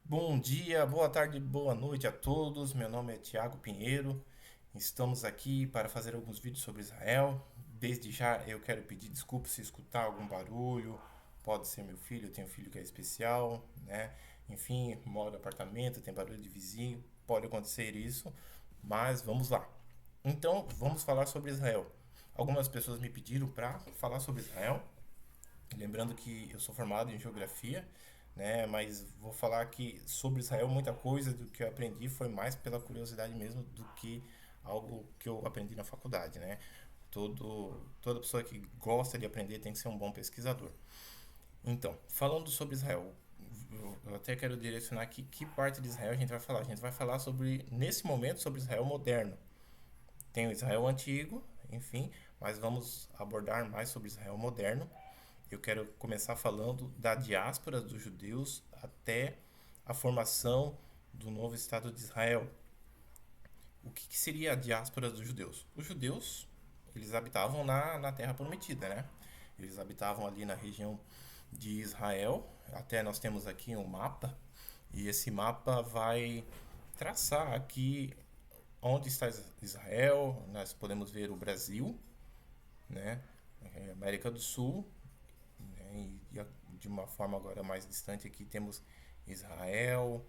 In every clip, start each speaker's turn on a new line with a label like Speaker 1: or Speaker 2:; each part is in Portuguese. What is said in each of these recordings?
Speaker 1: Bom dia, boa tarde, boa noite a todos. Meu nome é Tiago Pinheiro. Estamos aqui para fazer alguns vídeos sobre Israel. Desde já eu quero pedir desculpas se escutar algum barulho. Pode ser meu filho, eu tenho um filho que é especial, né? Enfim, moro no apartamento, tem barulho de vizinho. Pode acontecer isso, mas vamos lá. Então, vamos falar sobre Israel. Algumas pessoas me pediram para falar sobre Israel. Lembrando que eu sou formado em geografia, né? Mas vou falar que sobre Israel muita coisa do que eu aprendi foi mais pela curiosidade mesmo do que algo que eu aprendi na faculdade, né? Toda pessoa que gosta de aprender tem que ser um bom pesquisador. Então, falando sobre Israel, eu até quero direcionar aqui que parte de Israel a gente vai falar. A gente vai falar sobre, nesse momento, sobre Israel moderno. Tem o Israel antigo, enfim, mas vamos abordar mais sobre Israel moderno. Eu quero começar falando da diáspora dos judeus até a formação do novo Estado de Israel. O que seria a diáspora dos judeus? Os judeus, eles habitavam na Terra Prometida, né? Eles habitavam ali na região de Israel. Até nós temos aqui um mapa, e esse mapa vai traçar aqui onde está Israel. Nós podemos ver o Brasil, né? América do Sul, né? E de uma forma agora mais distante aqui temos Israel,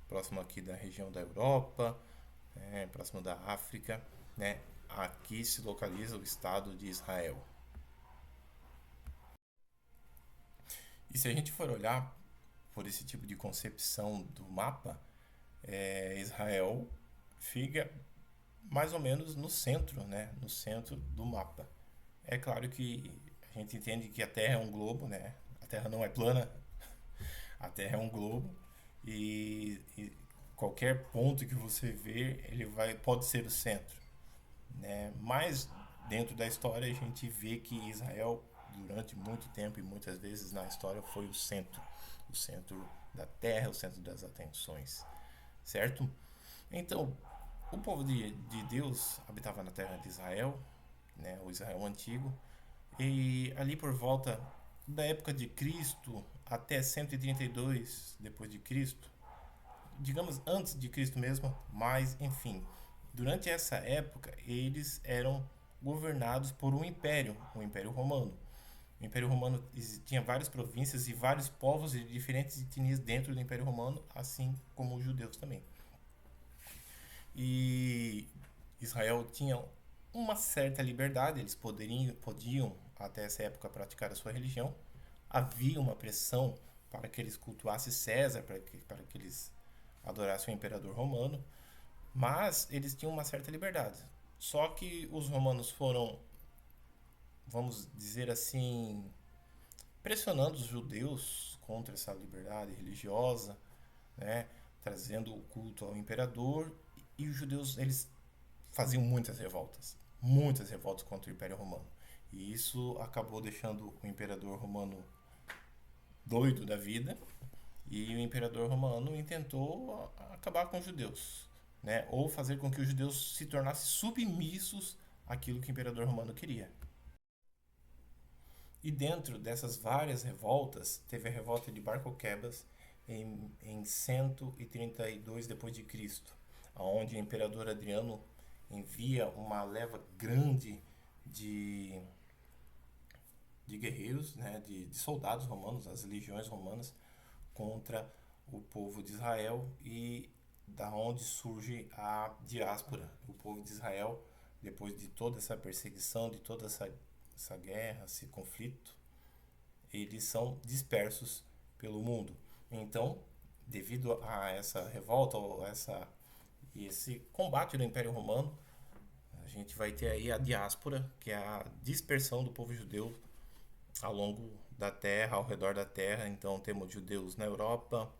Speaker 1: próximo aqui da região da Europa, né? Próximo da África, né? Aqui se localiza o Estado de Israel. E se a gente for olhar por esse tipo de concepção do mapa, Israel fica mais ou menos no centro, né? No centro do mapa. É claro que a gente entende que a Terra é um globo, né? A Terra não é plana, a Terra é um globo e qualquer ponto que você vê, ele pode ser o centro, né? Mas dentro da história a gente vê que Israel durante muito tempo e muitas vezes na história foi o centro da Terra, o centro das atenções, certo? Então, o povo de Deus habitava na terra de Israel, né? O Israel antigo, e ali por volta da época de Cristo até 132 depois de Cristo, digamos antes de Cristo mesmo, mas enfim, durante essa época eles eram governados por um império, o Império Romano. O Império Romano tinha várias províncias e vários povos de diferentes etnias dentro do Império Romano, assim como os judeus também. E Israel tinha uma certa liberdade, eles podiam até essa época praticar a sua religião. Havia uma pressão para que eles cultuassem César, para que eles adorassem o imperador romano, mas eles tinham uma certa liberdade. Só que os romanos foram, vamos dizer assim, pressionando os judeus contra essa liberdade religiosa, né, trazendo o culto ao imperador, e os judeus eles faziam muitas revoltas contra o Império Romano. E isso acabou deixando o imperador romano doido da vida, e o imperador romano intentou acabar com os judeus, né? Ou fazer com que os judeus se tornassem submissos àquilo que o imperador romano queria. E dentro dessas várias revoltas, teve a revolta de Bar Coquebas em 132 depois de Cristo, onde o imperador Adriano envia uma leva grande de, de guerreiros, né, de soldados romanos, as legiões romanas, contra o povo de Israel, e da onde surge a diáspora. O povo de Israel, depois de toda essa perseguição, de toda essa guerra, esse conflito, eles são dispersos pelo mundo. Então, devido a essa revolta ou esse combate do Império Romano, a gente vai ter aí a diáspora, que é a dispersão do povo judeu ao longo da terra, ao redor da terra. Então, temos judeus na Europa,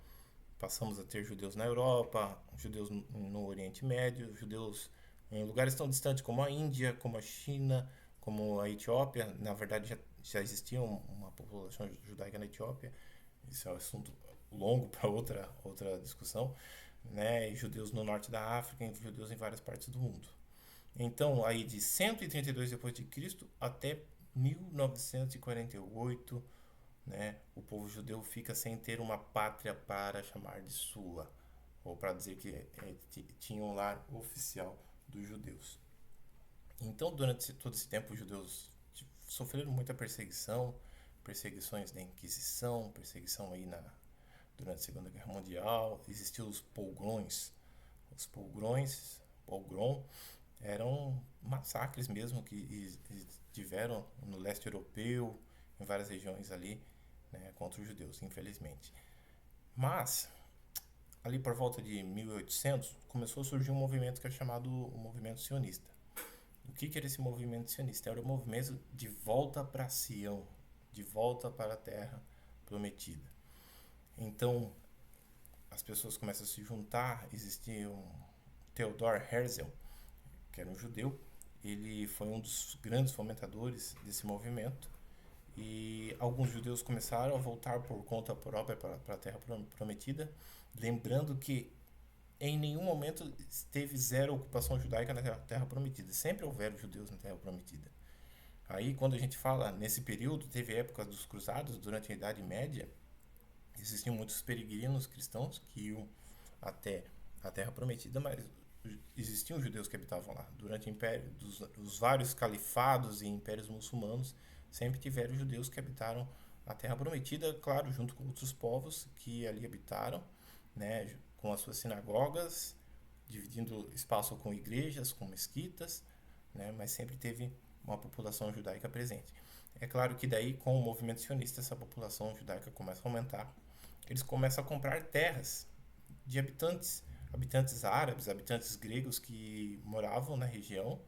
Speaker 1: passamos a ter judeus na Europa, judeus no Oriente Médio, judeus em lugares tão distantes como a Índia, como a China, como a Etiópia. Na verdade, já existia uma população judaica na Etiópia. Isso é um assunto longo para outra discussão, né? E judeus no norte da África, e judeus em várias partes do mundo. Então, aí de 132 depois de Cristo até 1948, né, o povo judeu fica sem ter uma pátria para chamar de sua, ou para dizer que tinha um lar oficial dos judeus. Então, durante todo esse tempo, os judeus sofreram muita perseguição, perseguições da Inquisição, perseguição aí durante a Segunda Guerra Mundial. Existiam os pogrões. Os pogrom, eram massacres mesmo que tiveram no leste europeu, em várias regiões ali, né, contra os judeus, infelizmente. Mas, ali por volta de 1800, começou a surgir um movimento que é chamado o movimento sionista. O que era esse movimento sionista? Era o movimento de volta para Sião, de volta para a terra prometida. Então, as pessoas começam a se juntar. Existia um Theodor Herzl, que era um judeu. Ele foi um dos grandes fomentadores desse movimento. E alguns judeus começaram a voltar por conta própria para a terra prometida, lembrando que em nenhum momento teve zero ocupação judaica na terra prometida. Sempre houveram judeus na terra prometida. Aí, quando a gente fala nesse período, teve épocas dos cruzados, durante a Idade Média, existiam muitos peregrinos cristãos que iam até a terra prometida, mas existiam judeus que habitavam lá. Durante o império, os vários califados e impérios muçulmanos, sempre tiveram judeus que habitaram a terra prometida, claro, junto com outros povos que ali habitaram, né, com as suas sinagogas, dividindo espaço com igrejas, com mesquitas, né, mas sempre teve uma população judaica presente. É claro que daí, com o movimento sionista, essa população judaica começa a aumentar. Eles começam a comprar terras de habitantes árabes, habitantes gregos que moravam na região,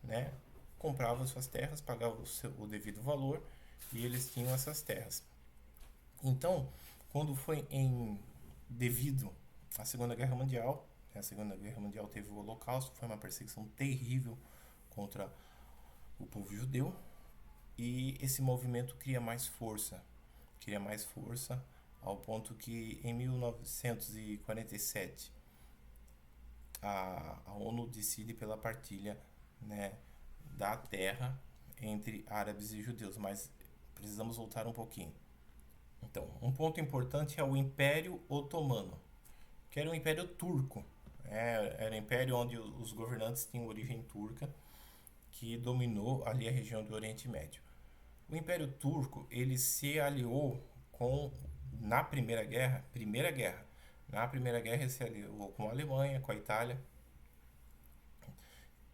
Speaker 1: né, compravam suas terras, pagavam o devido valor e eles tinham essas terras. Então, quando foi devido à Segunda Guerra Mundial, a Segunda Guerra Mundial teve o Holocausto, foi uma perseguição terrível contra o povo judeu, e esse movimento cria mais força ao ponto que em 1947 a ONU decide pela partilha, né, da terra entre árabes e judeus, mas precisamos voltar um pouquinho. Então, um ponto importante é o Império Otomano, que era um império turco. Era um império onde os governantes tinham origem turca, que dominou ali a região do Oriente Médio. O Império Turco, ele se aliou com, na Primeira Guerra ele se aliou com a Alemanha, com a Itália,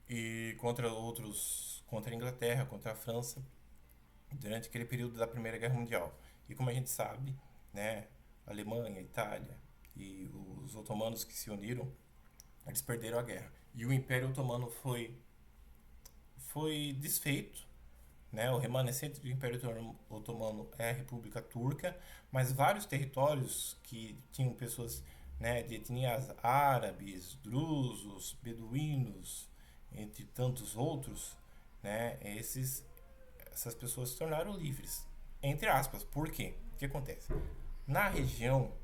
Speaker 1: e contra a Inglaterra, contra a França, durante aquele período da Primeira Guerra Mundial. E como a gente sabe, né, a Alemanha, a Itália e os otomanos que se uniram, eles perderam a guerra. E o Império Otomano foi desfeito, né? O remanescente do Império Otomano é a República Turca, mas vários territórios que tinham pessoas, né, de etnias árabes, drusos, beduínos, entre tantos outros, né, essas pessoas se tornaram livres, entre aspas. Por quê? O que acontece? Na região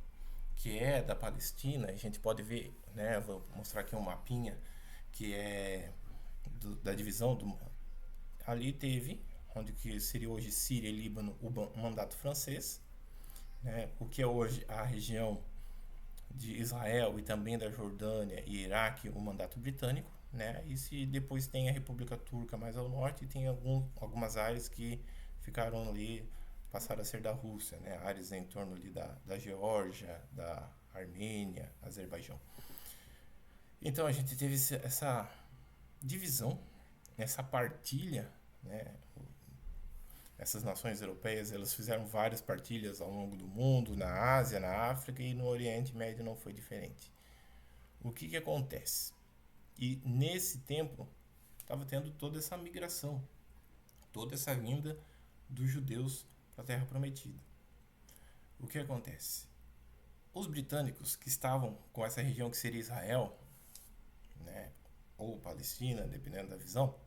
Speaker 1: que é da Palestina, a gente pode ver, né, vou mostrar aqui um mapinha que é da divisão do ali teve onde que seria hoje Síria e Líbano o mandato francês, né, o que é hoje a região de Israel e também da Jordânia e Iraque o mandato britânico, né, e se depois tem a República Turca mais ao norte e tem algumas áreas que ficaram ali, passaram a ser da Rússia, né, áreas em torno ali da Geórgia, da Armênia, Azerbaijão. Então a gente teve essa divisão, essa partilha, né? Essas nações europeias, elas fizeram várias partilhas ao longo do mundo, na Ásia, na África, e no Oriente Médio não foi diferente. O que acontece? E nesse tempo estava tendo toda essa migração, toda essa vinda dos judeus para a Terra Prometida. O que acontece? Os britânicos que estavam com essa região que seria Israel, né, ou Palestina, dependendo da visão,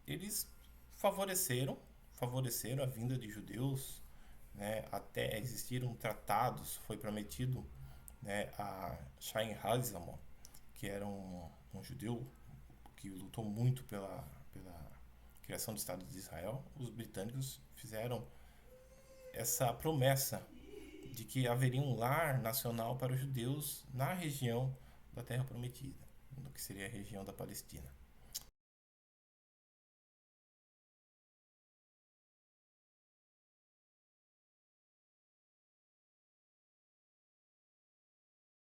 Speaker 1: eles favoreceram a vinda de judeus, né, até existiram tratados, foi prometido, né, a Chaim Halzamon, que era um judeu que lutou muito pela criação do Estado de Israel, os britânicos fizeram essa promessa de que haveria um lar nacional para os judeus na região da Terra Prometida, no que seria a região da Palestina.